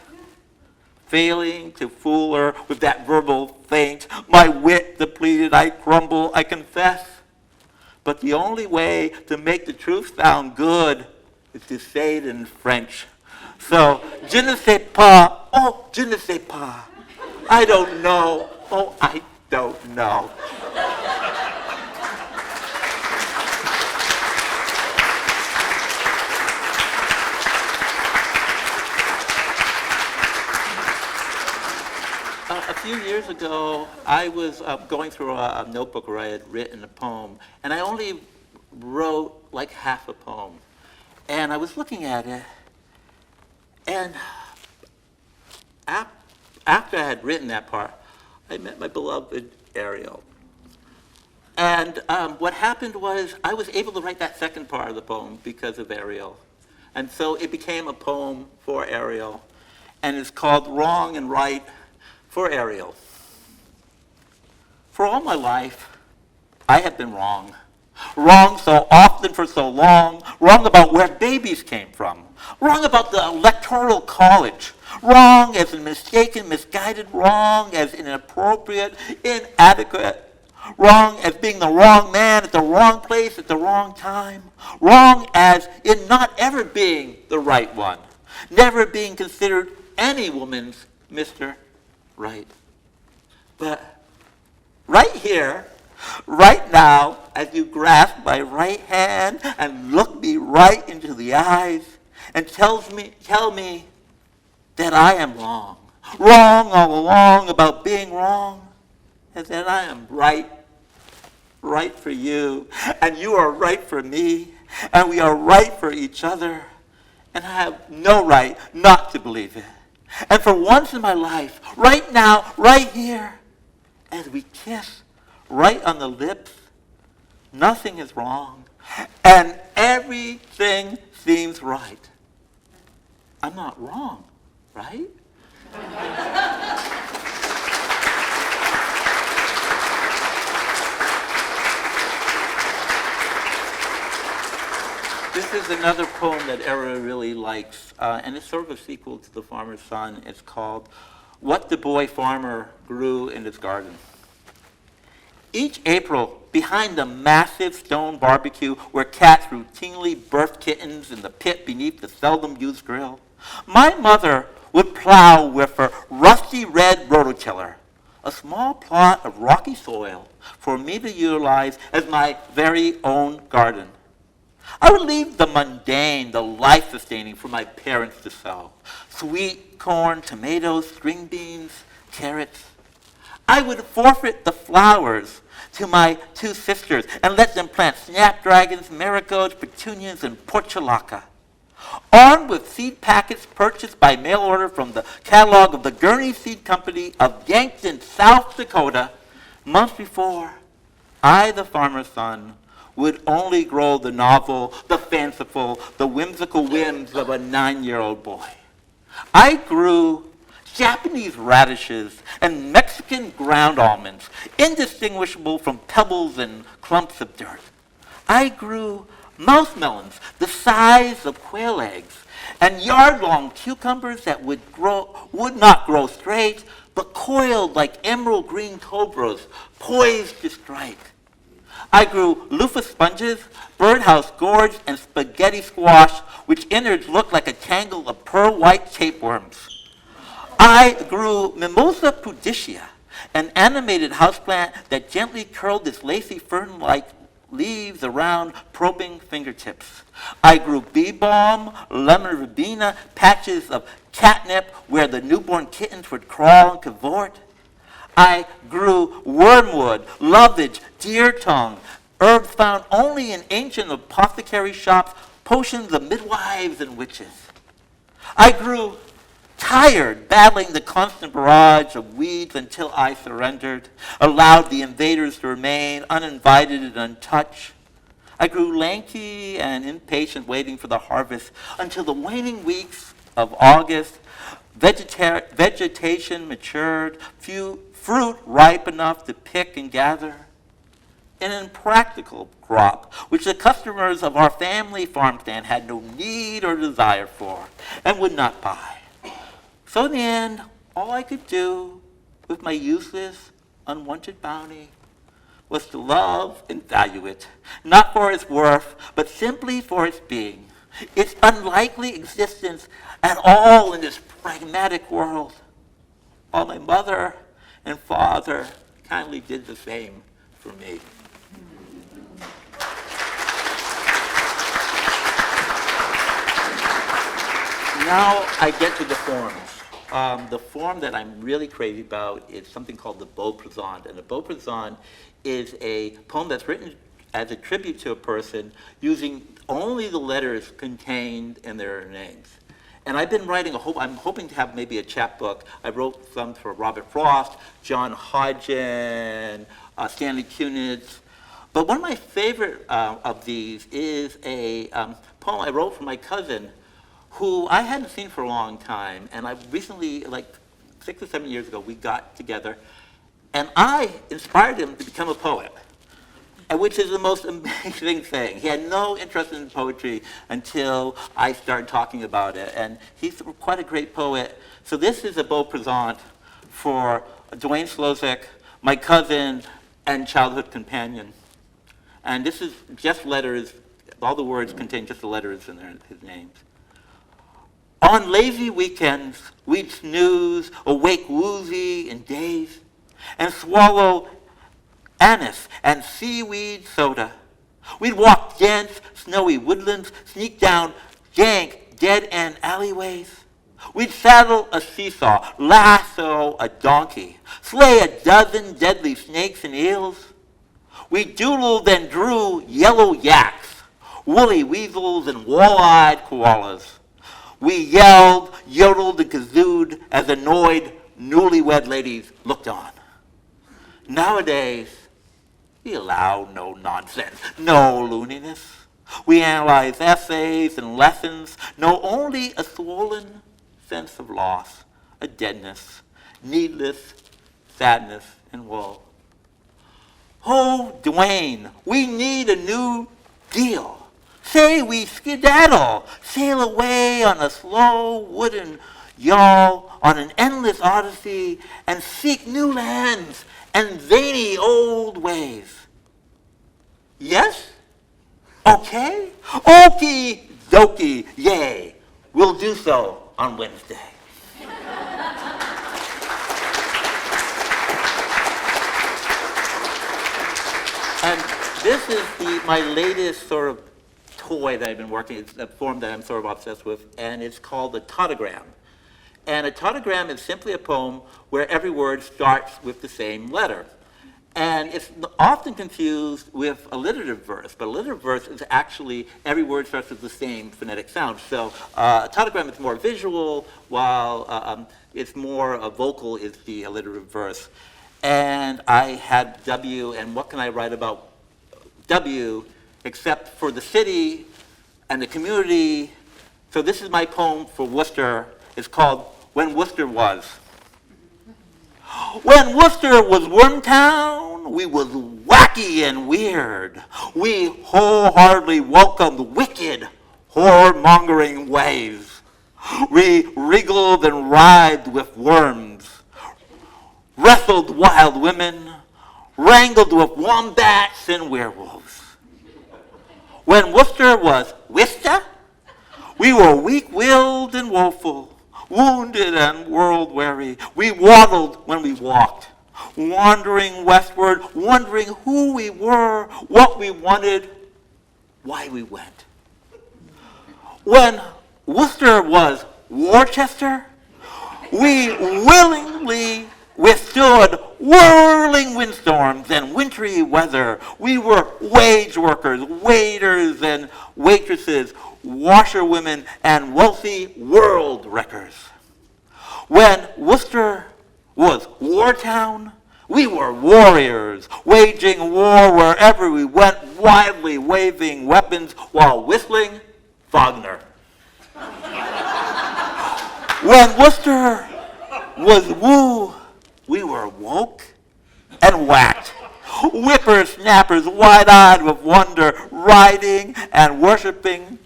Failing to fool her with that verbal feint, my wit depleted, I crumble, I confess. But the only way to make the truth sound good is to say it in French. So, je ne sais pas, oh, je ne sais pas. I don't know, oh, I don't know. A few years ago, I was going through a notebook where I had written a poem, and I only wrote like half a poem. And I was looking at it, and after I had written that part, I met my beloved Ariel. And what happened was I was able to write that second part of the poem because of Ariel. And so it became a poem for Ariel, and it's called Wrong and Right for Ariel. For all my life, I have been wrong. Wrong so often for so long. Wrong about where babies came from. Wrong about the electoral college. Wrong as in mistaken, misguided. Wrong as inappropriate, inadequate. Wrong as being the wrong man at the wrong place at the wrong time. Wrong as in not ever being the right one. Never being considered any woman's Mr. Right. But right here, right now, as you grasp my right hand and look me right into the eyes and tell me that I am wrong. Wrong all along about being wrong, and that I am right for you, and you are right for me, and we are right for each other, and I have no right not to believe it. And for once in my life, right now, right here, as we kiss right on the lips, nothing is wrong, and everything seems right. I'm not wrong, right? This is another poem that Era really likes, and it's sort of a sequel to The Farmer's Son. It's called What the Boy Farmer Grew in His Garden. Each April, behind the massive stone barbecue where cats routinely birthed kittens in the pit beneath the seldom-used grill, my mother would plow with her rusty red rototiller, a small plot of rocky soil for me to utilize as my very own garden. I would leave the mundane, the life-sustaining for my parents to sow. Sweet corn, tomatoes, string beans, carrots. I would forfeit the flowers to my two sisters and let them plant snapdragons, marigolds, petunias, and portulaca. Armed with seed packets purchased by mail order from the catalog of the Gurney Seed Company of Yankton, South Dakota, months before, I, the farmer's son, would only grow the novel, the fanciful, the whimsical whims of a 9-year-old boy. I grew Japanese radishes and Mexican ground almonds, indistinguishable from pebbles and clumps of dirt. I grew mouse melons the size of quail eggs, and yard-long cucumbers that would not grow straight, but coiled like emerald green cobras, poised to strike. I grew loofah sponges, birdhouse gourds, and spaghetti squash, which innards looked like a tangle of pearl-white tapeworms. I grew Mimosa pudicea, an animated houseplant that gently curled its lacy fern-like leaves around probing fingertips. I grew bee balm, lemon verbena, patches of catnip where the newborn kittens would crawl and cavort. I grew wormwood, lovage, deer tongue, herbs found only in ancient apothecary shops, potions of midwives and witches. I grew tired battling the constant barrage of weeds until I surrendered, allowed the invaders to remain uninvited and untouched. I grew lanky and impatient waiting for the harvest until the waning weeks of August, vegetation matured, fruit ripe enough to pick and gather. An impractical crop, which the customers of our family farm stand had no need or desire for and would not buy. So in the end, all I could do with my useless, unwanted bounty was to love and value it, not for its worth, but simply for its being, its unlikely existence at all in this pragmatic world, while my mother and father kindly did the same for me. Now I get to the forms. The form that I'm really crazy about is something called the Beau Présent. And the Beau Présent is a poem that's written as a tribute to a person using only the letters contained in their names. And I've been writing I'm hoping to have maybe a chapbook. I wrote some for Robert Frost, John Hodgin, Stanley Kunitz. But one of my favorite of these is a poem I wrote for my cousin, who I hadn't seen for a long time. And I recently, like 6 or 7 years ago, we got together, and I inspired him to become a poet, which is the most amazing thing. He had no interest in poetry until I started talking about it, and he's quite a great poet. So this is a Beau Présent for Dwayne Szlosek, my cousin and childhood companion. And this is just letters. All the words contain just the letters in his names. On lazy weekends, we'd snooze, awake woozy and dazed, and swallow anise and seaweed soda. We'd walk dense, snowy woodlands, sneak down jank, dead-end alleyways. We'd saddle a seesaw, lasso a donkey, slay a dozen deadly snakes and eels. We doodled and drew yellow yaks, woolly weasels, and wall-eyed koalas. We yelled, yodeled, and kazooed as annoyed newlywed ladies looked on. Nowadays, we allow no nonsense, no looniness. We analyze essays and lessons, know only a swollen sense of loss, a deadness, needless sadness and woe. Oh, Dwayne, we need a new deal. Say we skedaddle, sail away on a slow wooden yawl on an endless odyssey and seek new lands and zany old ways. Yes? Okay? Okie dokie, yay. We'll do so on Wednesday. And this is my latest sort of toy that I've been working, it's a form that I'm sort of obsessed with, and it's called a tautogram. And a tautogram is simply a poem where every word starts with the same letter. And it's often confused with alliterative verse, but alliterative verse is actually every word starts with the same phonetic sound. So a tautogram is more visual, while it's more vocal is the alliterative verse. And I had W, and what can I write about W except for the city and the community? So this is my poem for Worcester. It's called When Worcester Was. When Worcester was Wormtown, we was wacky and weird. We wholeheartedly welcomed wicked, horror-mongering ways. We wriggled and writhed with worms, wrestled wild women, wrangled with wombats and werewolves. When Worcester was Worcester, we were weak-willed and woeful, wounded and world-weary. We waddled when we walked, wandering westward, wondering who we were, what we wanted, why we went. When Worcester was Worcester, we willingly withstood whirling windstorms and wintry weather. We were wage workers, waiters and waitresses, washerwomen and wealthy world wreckers. When Worcester was Wartown, we were warriors, waging war wherever we went, wildly waving weapons while whistling Wagner. When Worcester was woo, we were woke and whacked. Whippersnappers, wide-eyed with wonder, riding and worshiping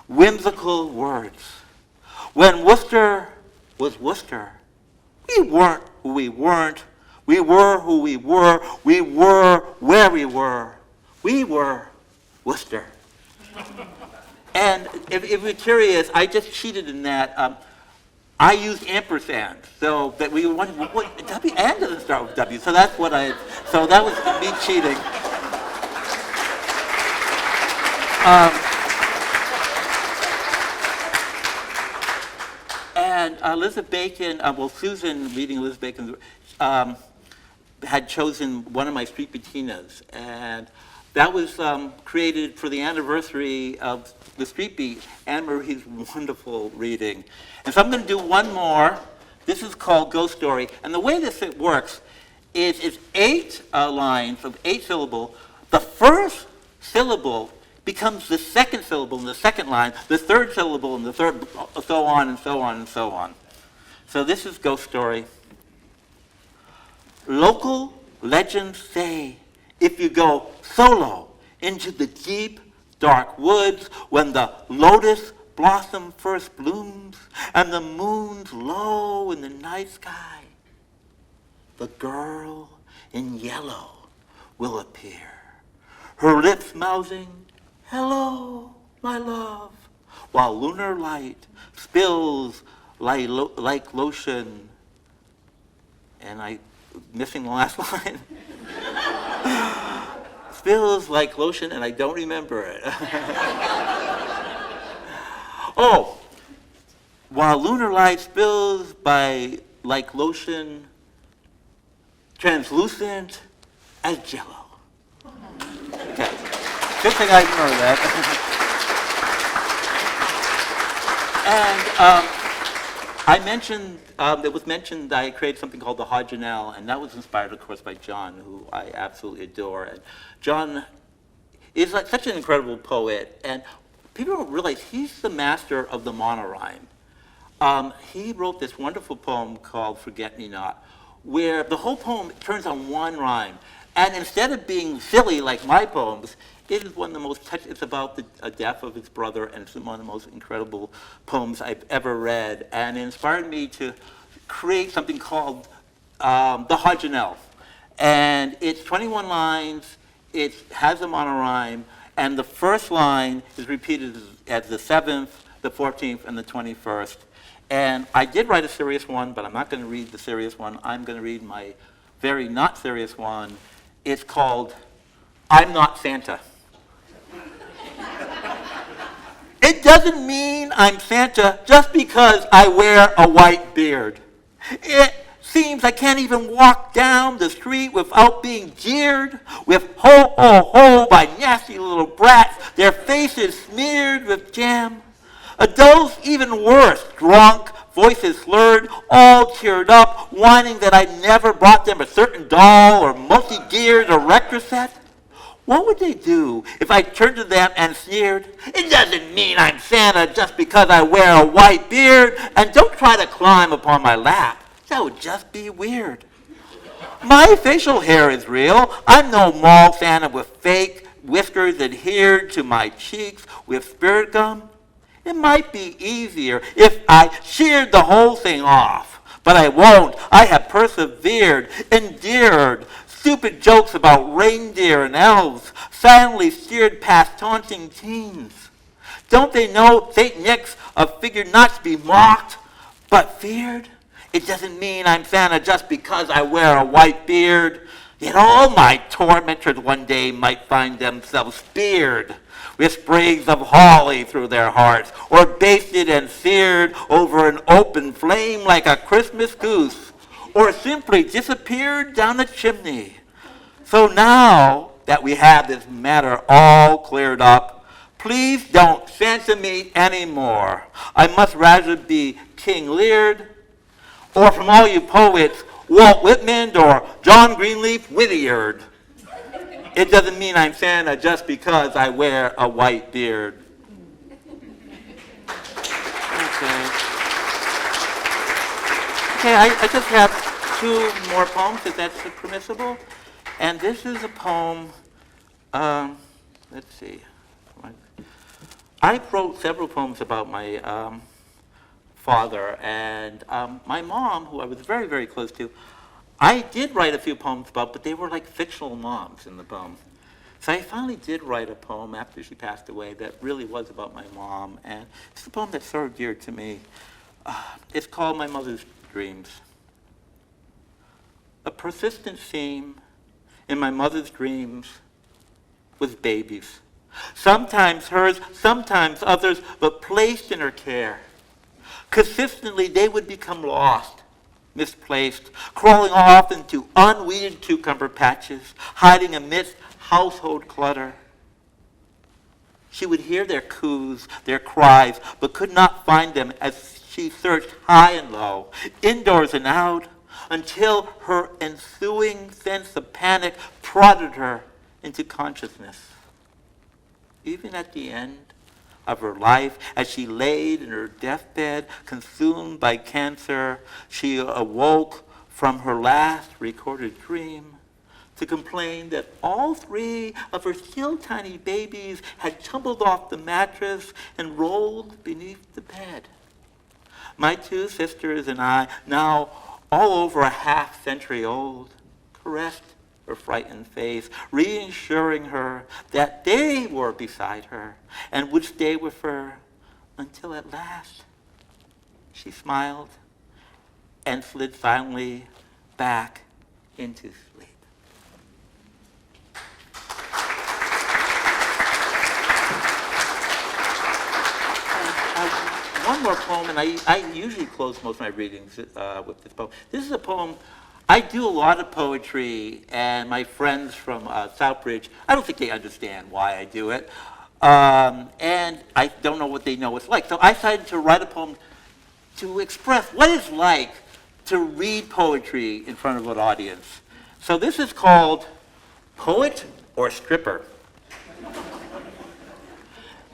whimsical words. When Worcester was Worcester, we weren't who we weren't. We were who we were. We were where we were. We were Worcester. And if you're curious, I just cheated in that. I used ampersand, so that we wanted, W and doesn't start with W, so that's what so that was me cheating. And Elizabeth Bacon, Susan, reading Elizabeth Bacon, had chosen one of my street patinas, and that was created for the anniversary of the Street Beat, Anne Marie's wonderful reading. And so I'm going to do one more. This is called Ghost Story. And the way this works is it's 8 lines of 8 syllables. The first syllable becomes the second syllable in the second line, the third syllable in the third, so on and so on and so on. So this is Ghost Story. Local legends say if you go solo into the deep, dark woods when the lotus blossom first blooms and the moon's low in the night sky, the girl in yellow will appear, her lips mouthing, "Hello, my love," while lunar light spills like lotion. And I'm missing the last line. Spills like lotion, and I don't remember it. Oh, while lunar light spills by like lotion, translucent as jello. Okay, good thing I remember that. And I mentioned, it was mentioned I created something called the Hodgenelle, and that was inspired, of course, by John, who I absolutely adore. And John is like such an incredible poet, and people don't realize he's the master of the monorhyme. He wrote this wonderful poem called Forget Me Not, where the whole poem turns on one rhyme. And instead of being silly like my poems, it is one of the most it's about the death of his brother, and it's one of the most incredible poems I've ever read. And it inspired me to create something called the Hodgenelle. And it's 21 lines, it has a monorhyme, and the first line is repeated as the 7th, the 14th, and the 21st. And I did write a serious one, but I'm not going to read the serious one. I'm going to read my very not serious one. It's called I'm Not Santa. It doesn't mean I'm Santa just because I wear a white beard. It seems I can't even walk down the street without being jeered with ho, ho, ho by nasty little brats, their faces smeared with jam. Adults even worse, drunk, voices slurred, all cheered up, whining that I never brought them a certain doll or multi-geared erector set. What would they do if I turned to them and sneered, "It doesn't mean I'm Santa just because I wear a white beard, and don't try to climb upon my lap. That would just be weird. My facial hair is real. I'm no mall Santa with fake whiskers adhered to my cheeks with spirit gum. It might be easier if I sheared the whole thing off, but I won't. I have persevered, endured stupid jokes about reindeer and elves, silently steered past taunting teens. Don't they know St. Nick's a figure not to be mocked, but feared? It doesn't mean I'm Santa just because I wear a white beard. Yet all my tormentors one day might find themselves speared with sprays of holly through their hearts, or basted and seared over an open flame like a Christmas goose, or simply disappeared down the chimney. So now that we have this matter all cleared up, please don't Santa me anymore. I must rather be King Lear, or from all you poets, Walt Whitman or John Greenleaf Whittier. It doesn't mean I'm Santa just because I wear a white beard. Okay, I just have 2 more poems, if that's permissible. And this is a poem, let's see. I wrote several poems about my father, and my mom, who I was very, very close to, I did write a few poems about, but they were like fictional moms in the poem. So I finally did write a poem after she passed away that really was about my mom, and it's a poem that's sort of dear to me. It's called My Mother's Dreams. A persistent theme in my mother's dreams was babies. Sometimes hers, sometimes others, but placed in her care. Consistently, they would become lost, misplaced, crawling off into unweeded cucumber patches, hiding amidst household clutter. She would hear their coos, their cries, but could not find them as she searched high and low, indoors and out, until her ensuing sense of panic prodded her into consciousness. Even at the end of her life, as she laid in her deathbed, consumed by cancer, she awoke from her last recorded dream to complain that all 3 of her still tiny babies had tumbled off the mattress and rolled beneath the bed. My 2 sisters and I, now all over a half-century old, caressed her frightened face, reassuring her that they were beside her and would stay with her until at last she smiled and slid silently back into sleep. One more poem, and I usually close most of my readings with this poem. This is a poem. I do a lot of poetry, and my friends from Southbridge, I don't think they understand why I do it, and I don't know what they know it's like. So I decided to write a poem to express what it's like to read poetry in front of an audience. So this is called Poet or Stripper.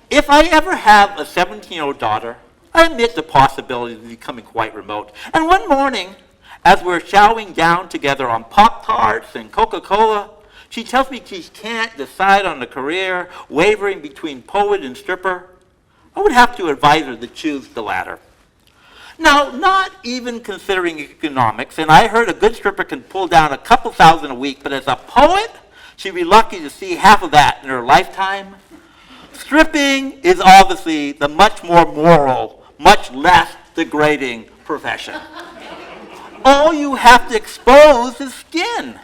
If I ever have a 17-year-old daughter, I admit the possibility of becoming quite remote. And one morning, as we're chowing down together on Pop-Tarts and Coca-Cola, she tells me she can't decide on a career, wavering between poet and stripper. I would have to advise her to choose the latter. Now, not even considering economics, and I heard a good stripper can pull down a couple thousand a week, but as a poet, she'd be lucky to see half of that in her lifetime. Stripping is obviously the much more moral, much less degrading profession. All you have to expose is skin.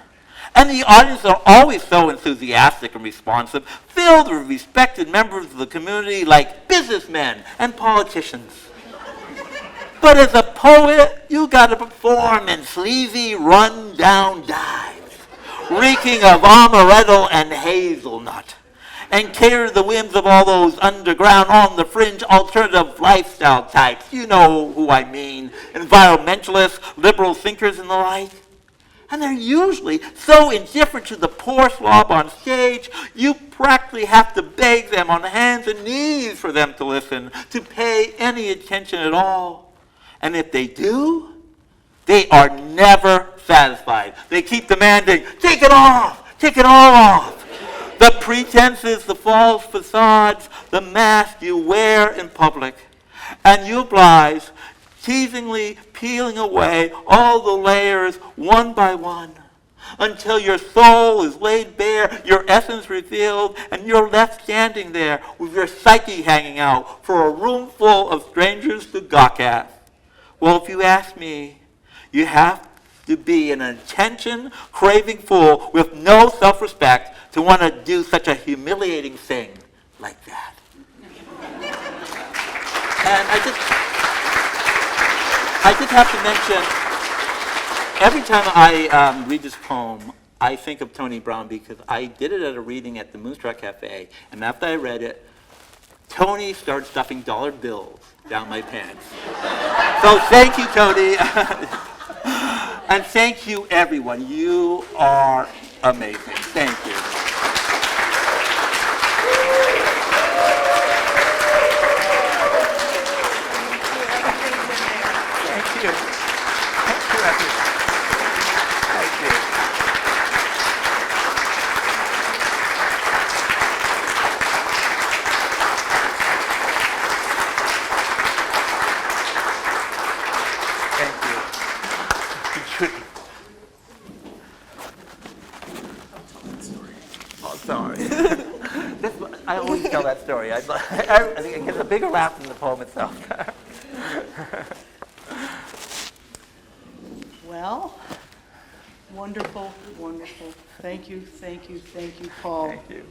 And the audience are always so enthusiastic and responsive, filled with respected members of the community like businessmen and politicians. But as a poet, you gotta perform in sleazy, run-down dives, reeking of amaretto and hazelnut, and cater to the whims of all those underground, on-the-fringe, alternative lifestyle types. You know who I mean, environmentalists, liberal thinkers, and the like. And they're usually so indifferent to the poor slob on stage, you practically have to beg them on hands and knees for them to listen, to pay any attention at all. And if they do, they are never satisfied. They keep demanding, take it off, take it all off. The pretenses, the false facades, the mask you wear in public. And you oblige, teasingly peeling away all the layers one by one, until your soul is laid bare, your essence revealed, and you're left standing there with your psyche hanging out for a room full of strangers to gawk at. Well, if you ask me, you have to be an attention-craving fool with no self-respect to want to do such a humiliating thing like that. And I just have to mention, every time I read this poem, I think of Tony Brown because I did it at a reading at the Moonstruck Cafe, and after I read it, Tony started stuffing dollar bills down my pants. So thank you, Tony. And thank you, everyone. You are amazing. Thank you. Thank you. Thank you, everyone. Thank you. Oh, sorry. I always tell that story. I think it gets a bigger laugh than the poem itself. Well, wonderful, wonderful. Thank you, Paul. Thank you.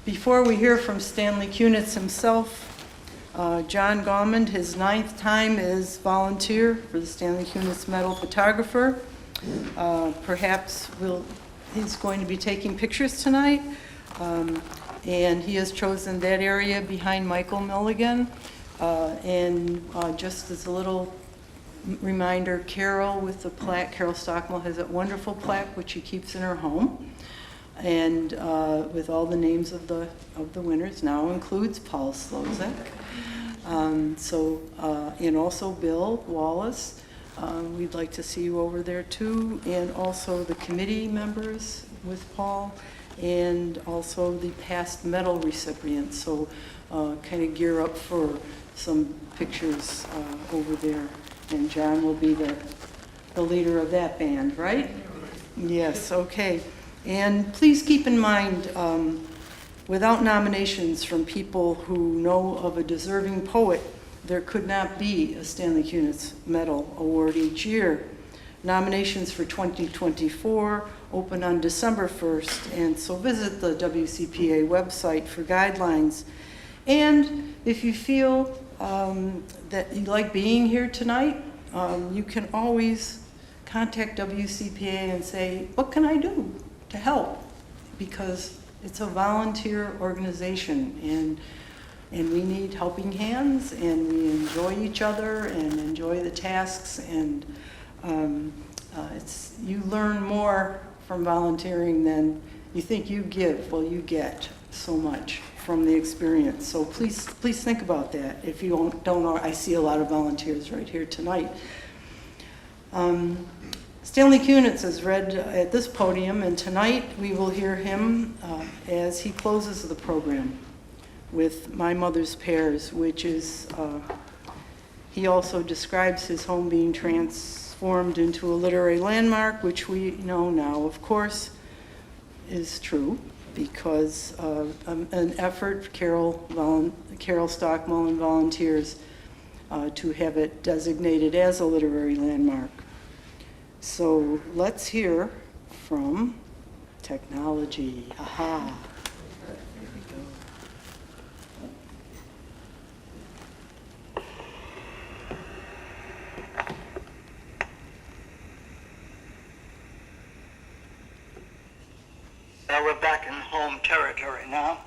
Before we hear from Stanley Kunitz himself, John Gaumond, his 9th time as volunteer for the Stanley Kunitz Medal photographer. Perhaps he's going to be taking pictures tonight, and he has chosen that area behind Michael Milligan. And just as a little reminder, Carol with the plaque, Carol Stockmell has that wonderful plaque which she keeps in her home, and with all the names of the winners, now includes Paul Szlosek. And also Bill Wallace. We'd like to see you over there too, and also the committee members with Paul, and also the past medal recipients. So kind of gear up for some pictures over there. And John will be the leader of that band, right? Yes, okay. And please keep in mind, without nominations from people who know of a deserving poet, there could not be a Stanley Kunitz Medal award each year. Nominations for 2024 open on December 1st, and so visit the WCPA website for guidelines. And if you feel that you like being here tonight, you can always contact WCPA and say, what can I do to help? Because it's a volunteer organization, and we need helping hands, and we enjoy each other and enjoy the tasks, and you learn more from volunteering than you think you give. Well, you get so much from the experience. So please think about that. If you don't know, I see a lot of volunteers right here tonight. Stanley Kunitz is read at this podium, and tonight we will hear him as he closes the program with My Mother's Pears, which is He also describes his home being transformed into a literary landmark, which we know now, of course, is true because of an effort, Carol Stockmullen volunteers to have it designated as a literary landmark. So let's hear from technology. Aha. There we go. We're back in home territory now.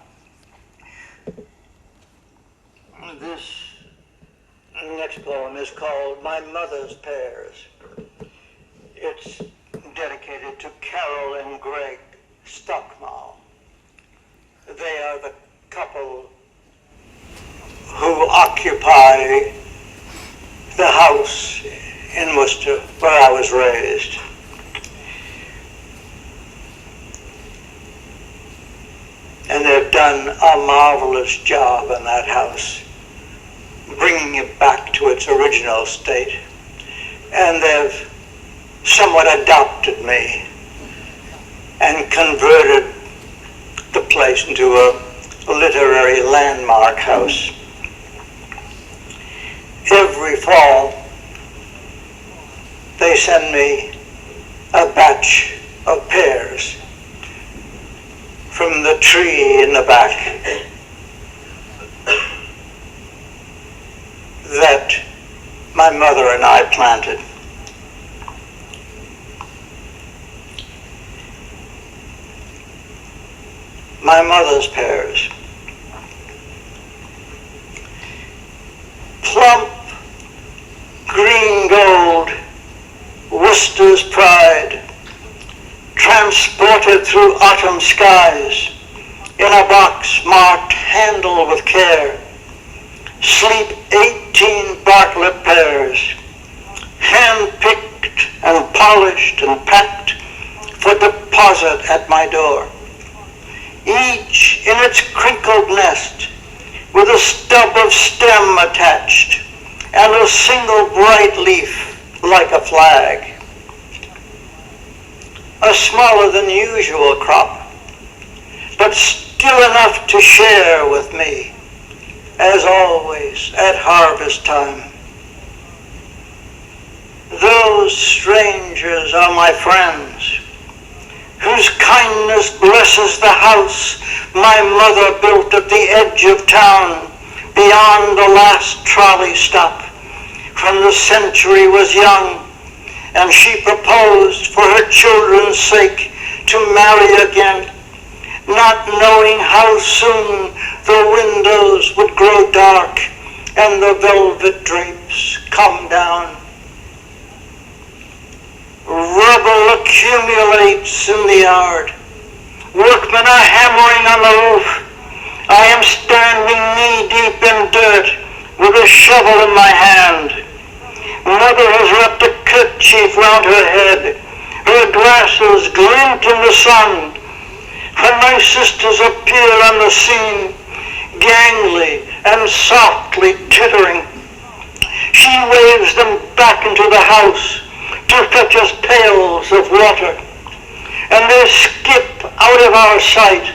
This next poem is called My Mother's Pears. It's dedicated to Carol and Greg Stockmullen. They are the couple who occupy the house in Worcester where I was raised. And they've done a marvelous job in that house, bringing it back to its original state. And they've somewhat adopted me and converted the place into a literary landmark house. Every fall, they send me a batch of pears from the tree in the back that my mother and I planted. My mother's pears. Plump, green gold, Worcester's pride, transported through autumn skies, in a box marked handle with care, sleep 18 Bartlett pears, hand-picked and polished and packed for deposit at my door. Each in its crinkled nest, with a stub of stem attached, and a single bright leaf like a flag. A smaller than usual crop, but still enough to share with me, as always at harvest time. Those strangers are my friends, whose kindness blesses the house my mother built at the edge of town, beyond the last trolley stop, when the century was young, and she proposed for her children's sake to marry again, not knowing how soon the windows would grow dark and the velvet drapes come down. Rubble accumulates in the yard. Workmen are hammering on the roof. I am standing knee-deep in dirt with a shovel in my hand. Mother has wrapped a kerchief round her head. Her glasses glint in the sun. When my sisters appear on the scene, gangly and softly tittering, she waves them back into the house to fetch us pails of water, and they skip out of our sight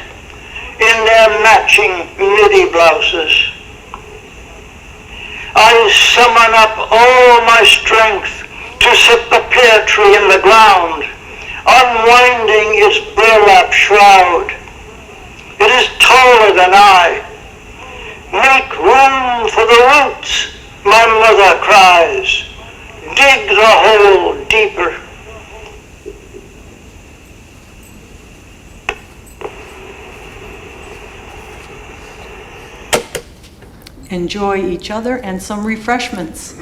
in their matching midi blouses. I summon up all my strength to set the pear tree in the ground, unwinding its burlap shroud. It is taller than I. Make room for the roots, my mother cries. Dig the hole deeper. Enjoy each other and some refreshments.